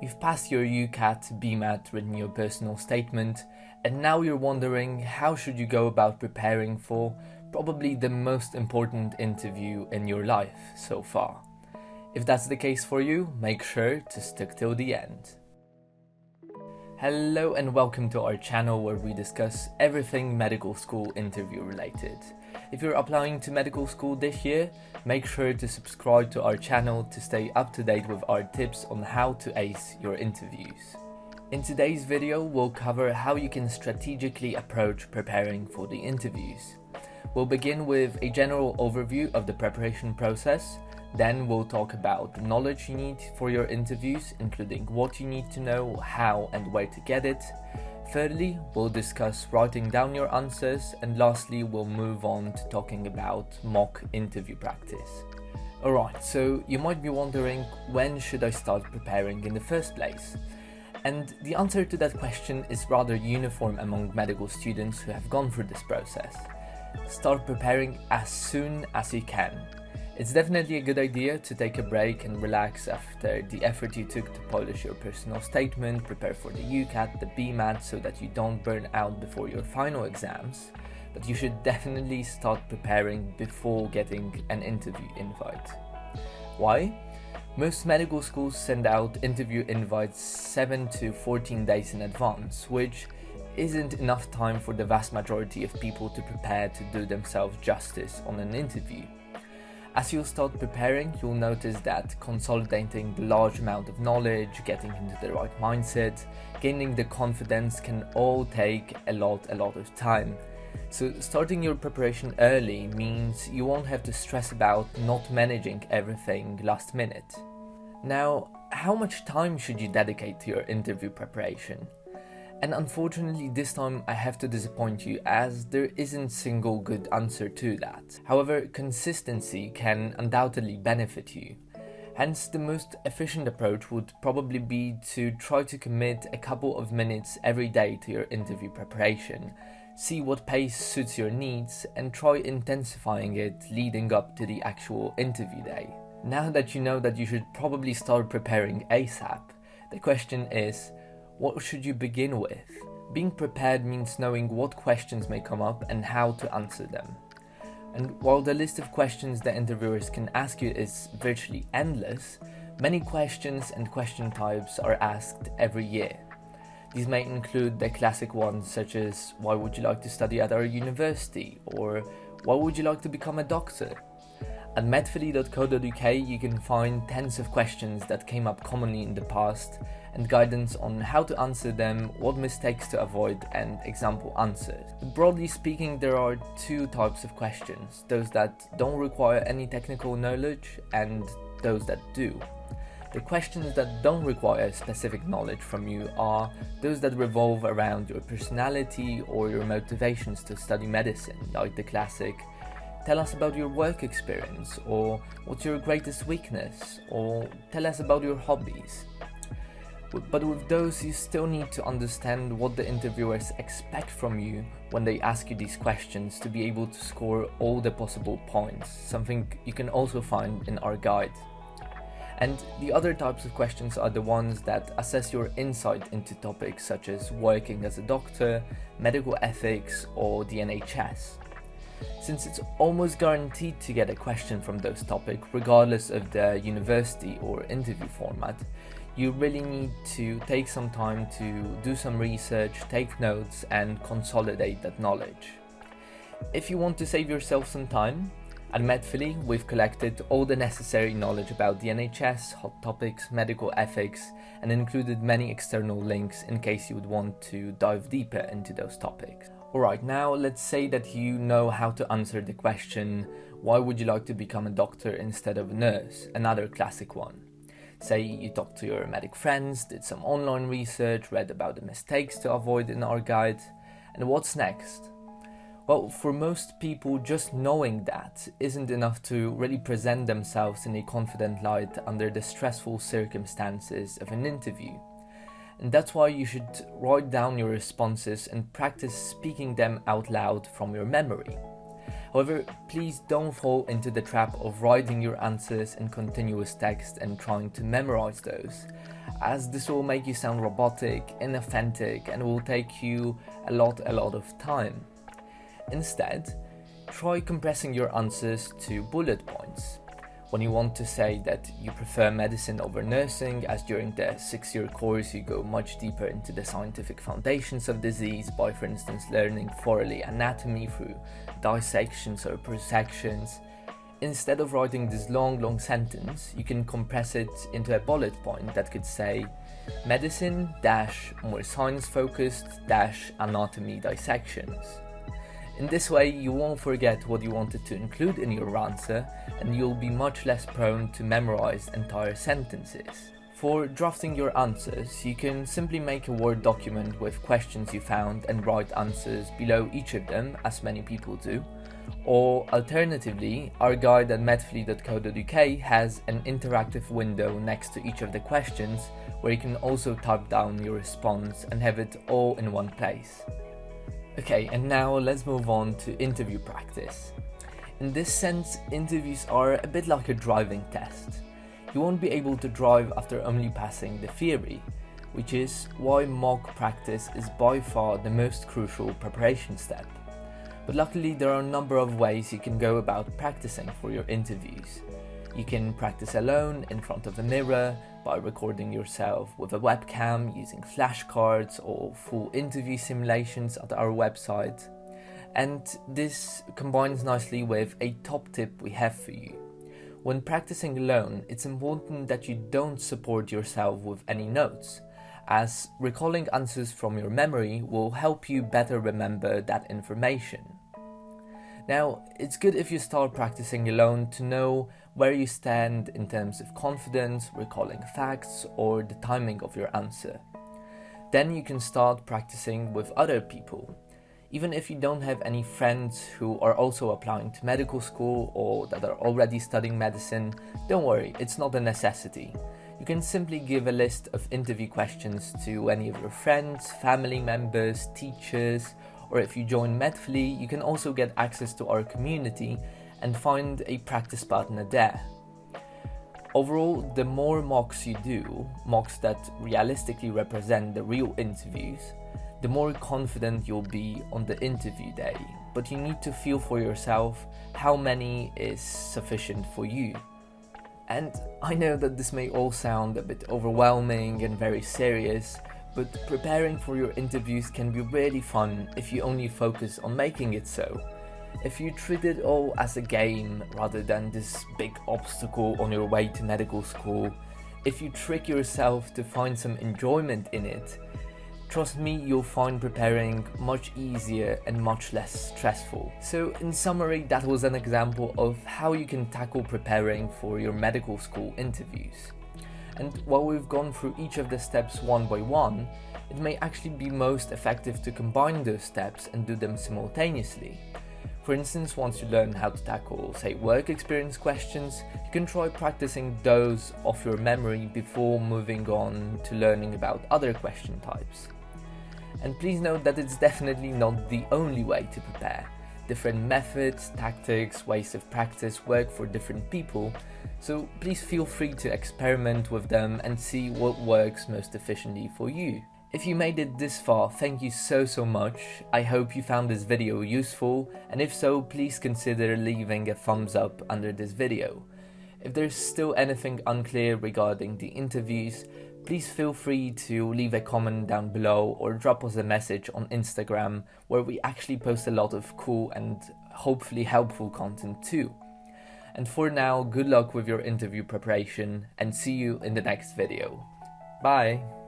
You've passed your UCAT, BMAT, written your personal statement, and now you're wondering how should you go about preparing for probably the most important interview in your life so far. If that's the case for you, make sure to stick till the end. Hello and welcome to our channel where we discuss everything medical school interview related. If you're applying to medical school this year, make sure to subscribe to our channel to stay up to date with our tips on how to ace your interviews. In today's video, we'll cover how you can strategically approach preparing for the interviews. We'll begin with a general overview of the preparation process. Then we'll talk about the knowledge you need for your interviews, including what you need to know, how and where to get it. Thirdly, we'll discuss writing down your answers, and lastly, we'll move on to talking about mock interview practice. Alright, so you might be wondering, when should I start preparing in the first place? And the answer to that question is rather uniform among medical students who have gone through this process. Start preparing as soon as you can. It's definitely a good idea to take a break and relax after the effort you took to polish your personal statement, prepare for the UCAT, the BMAT, so that you don't burn out before your final exams, but you should definitely start preparing before getting an interview invite. Why? Most medical schools send out interview invites 7 to 14 days in advance, which isn't enough time for the vast majority of people to prepare to do themselves justice on an interview. As you'll start preparing, you'll notice that consolidating the large amount of knowledge, getting into the right mindset, gaining the confidence can all take a lot of time. So starting your preparation early means you won't have to stress about not managing everything last minute. Now, how much time should you dedicate to your interview preparation? And unfortunately this time I have to disappoint you, as there isn't a single good answer to that. However, consistency can undoubtedly benefit you. Hence, the most efficient approach would probably be to try to commit a couple of minutes every day to your interview preparation, see what pace suits your needs, and try intensifying it leading up to the actual interview day. Now that you know that you should probably start preparing ASAP, the question is, what should you begin with? Being prepared means knowing what questions may come up and how to answer them. And while the list of questions the interviewers can ask you is virtually endless, many questions and question types are asked every year. These may include the classic ones such as, why would you like to study at our university? Or why would you like to become a doctor? At medfully.co.uk you can find tens of questions that came up commonly in the past and guidance on how to answer them, what mistakes to avoid, and example answers. Broadly speaking, there are two types of questions, those that don't require any technical knowledge and those that do. The questions that don't require specific knowledge from you are those that revolve around your personality or your motivations to study medicine, like the classic, tell us about your work experience, or what's your greatest weakness, or tell us about your hobbies. But with those, you still need to understand what the interviewers expect from you when they ask you these questions to be able to score all the possible points, something you can also find in our guide. And the other types of questions are the ones that assess your insight into topics such as working as a doctor, medical ethics, or the NHS. Since it's almost guaranteed to get a question from those topics, regardless of the university or interview format, you really need to take some time to do some research, take notes, and consolidate that knowledge. If you want to save yourself some time, at Medfully we've collected all the necessary knowledge about the NHS, hot topics, medical ethics, and included many external links in case you would want to dive deeper into those topics. Alright, now let's say that you know how to answer the question, why would you like to become a doctor instead of a nurse? Another classic one. Say you talked to your medic friends, did some online research, read about the mistakes to avoid in our guide, and what's next? Well, for most people, just knowing that isn't enough to really present themselves in a confident light under the stressful circumstances of an interview. And that's why you should write down your responses and practice speaking them out loud from your memory. However, please don't fall into the trap of writing your answers in continuous text and trying to memorize those, as this will make you sound robotic, inauthentic, and will take you a lot of time. Instead, try compressing your answers to bullet points. When you want to say that you prefer medicine over nursing, as during the 6-year course you go much deeper into the scientific foundations of disease by, for instance, learning thoroughly anatomy through dissections or prosections, instead of writing this long sentence, you can compress it into a bullet point that could say medicine dash more science focused dash anatomy dissections. In this way, you won't forget what you wanted to include in your answer, and you'll be much less prone to memorize entire sentences. For drafting your answers, you can simply make a Word document with questions you found and write answers below each of them, as many people do. Or alternatively, our guide at medfully.co.uk has an interactive window next to each of the questions where you can also type down your response and have it all in one place. Okay, and now let's move on to interview practice. In this sense, interviews are a bit like a driving test. You won't be able to drive after only passing the theory, which is why mock practice is by far the most crucial preparation step. But luckily, there are a number of ways you can go about practicing for your interviews. You can practice alone in front of a mirror by recording yourself with a webcam using flashcards or full interview simulations at our website. And this combines nicely with a top tip we have for you. When practicing alone, it's important that you don't support yourself with any notes, as recalling answers from your memory will help you better remember that information. Now, it's good if you start practicing alone to know where you stand in terms of confidence, recalling facts, or the timing of your answer. Then you can start practicing with other people. Even if you don't have any friends who are also applying to medical school or that are already studying medicine, don't worry, it's not a necessity. You can simply give a list of interview questions to any of your friends, family members, teachers, or if you join Medfully, you can also get access to our community and find a practice partner there. Overall, the more mocks you do, mocks that realistically represent the real interviews, the more confident you'll be on the interview day. But you need to feel for yourself how many is sufficient for you. And I know that this may all sound a bit overwhelming and very serious, but preparing for your interviews can be really fun if you only focus on making it so. If you treat it all as a game rather than this big obstacle on your way to medical school, if you trick yourself to find some enjoyment in it, trust me, you'll find preparing much easier and much less stressful. So in summary, that was an example of how you can tackle preparing for your medical school interviews. And while we've gone through each of the steps one by one, it may actually be most effective to combine those steps and do them simultaneously. For instance, once you learn how to tackle, say, work experience questions, you can try practicing those off your memory before moving on to learning about other question types. And please note that it's definitely not the only way to prepare. Different methods, tactics, ways of practice work for different people, so please feel free to experiment with them and see what works most efficiently for you. If you made it this far, thank you so much. I hope you found this video useful, and if so, please consider leaving a thumbs up under this video. If there's still anything unclear regarding the interviews, please feel free to leave a comment down below or drop us a message on Instagram, where we actually post a lot of cool and hopefully helpful content too. And for now, good luck with your interview preparation and see you in the next video. Bye!